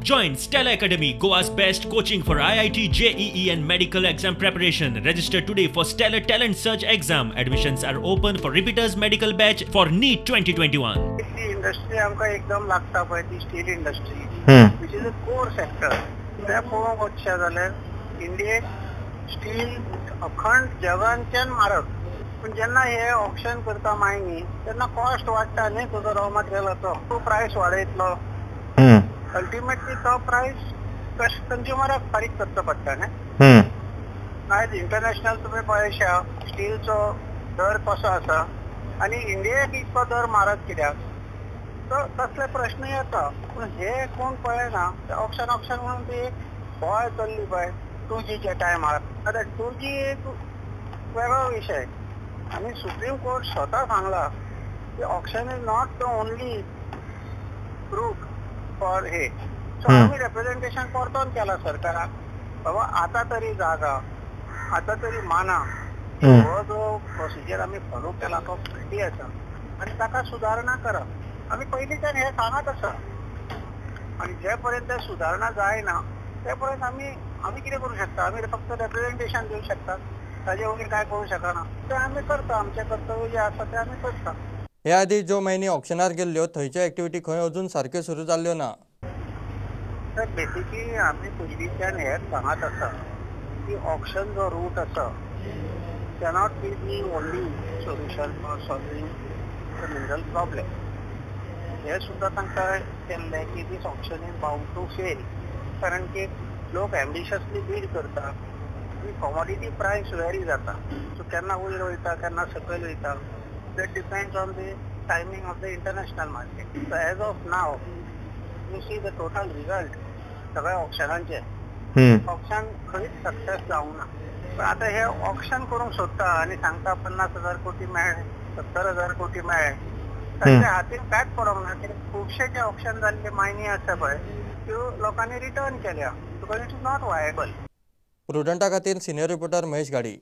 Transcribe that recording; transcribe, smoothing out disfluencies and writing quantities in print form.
Join Stella Academy, Goa's best coaching for IIT, JEE and medical exam preparation. Register today for Stellar Talent Search exam. Admissions are open for repeaters medical batch for NEET 2021. ती industry आमकां एकदम लागता पळय ती steel industry which is a core sector. ते पळोवंक वचचें जाल्यार इंडियेक स्टील अखंड जगांच्यान म्हारग. पण जेन्ना हे ऑप्शन करता मायनी तेन्ना कॉस्ट वाडटा न्ही तुजो रॉ मटेरियलाचो. तो प्रायस वाडयतलो. अल्टिमेटली तो प्रायस कंज्युमराक फारीक करचो पडटा न्ही. आयज इंटरनॅशनल तुमी पळयशा स्टीलचो दर कसो आसा आनी इंडियेक इतको दर म्हारग कित्याक. तर तसले प्रश्न येता. पूण हे कोण पळयना ऑप्शन म्हणून ती एक बोवाळ चल्ली पळय 2Gच्या टायमार. आतां 2G एक वेगळो विशय आनी सुप्रीम कोर्ट स्वता सांगला की option is not the only route for हे. सो आमी रिप्रेझेंटेशन परतोन केला सरकाराक बाबा आतां तरी जागा आतां तरी माना हो जो प्रोसिजर आमी फॉलो केला तो फाटी आसा आनी ताका सुदारणा करप. आमी पयलींच्यान हे सांगत आसा आनी जे पर्यंत सुदारणा जायना ते पर्यंत आमी कितें करूं शकता. आमी फक्त रिप्रेझेंटेशन दिवंक शकतात. ताजे वयर काय करूं शकना. ते आमी करता. आमचें कर्तव्य जें आसा तें आमी करता. ह्या आदी ज्यो महिने ऑप्शनार गेल्ल्यो थंयच्यो एक्टिविटी खंय अजून सारक्यो सुरू जाल्ल्यो ना. तर बेसिकली आमी पयलींच्यान हेच सांगत आसा की ऑप्शन जो रूट आसा cannot be the only solution for solving the mineral problem. हे सुद्दां तांकां केल्लें की this option is bound to fail. कारण की लोक एम्बिशियसली बीड करता आनी कॉमोडिटी प्रायस वेरी जाता. सो केन्ना वयर वयता केन्ना सकयल वयता. That depends on the timing of the international market. So as of now you see the total result सगळ्या ऑप्शनांचे ऑप्शन खंयच सक्सेस जावंक ना. पण आतां हे ऑप्शन करूंक सोदता आनी सांगता 50,000 कोटी मेळ्ळे 70,000 कोटी मेळ्ळे. तांच्या हातीन कांयच पडोंक ना. कित्याक खुबशे जे ऑप्शन जाल्ले मायनी आसा पळय त्यो लोकांनी रिटर्न केल्या because it is not viable. प्रुडंटा खातीर सिनियर रिपोर्टर महेश गाडी.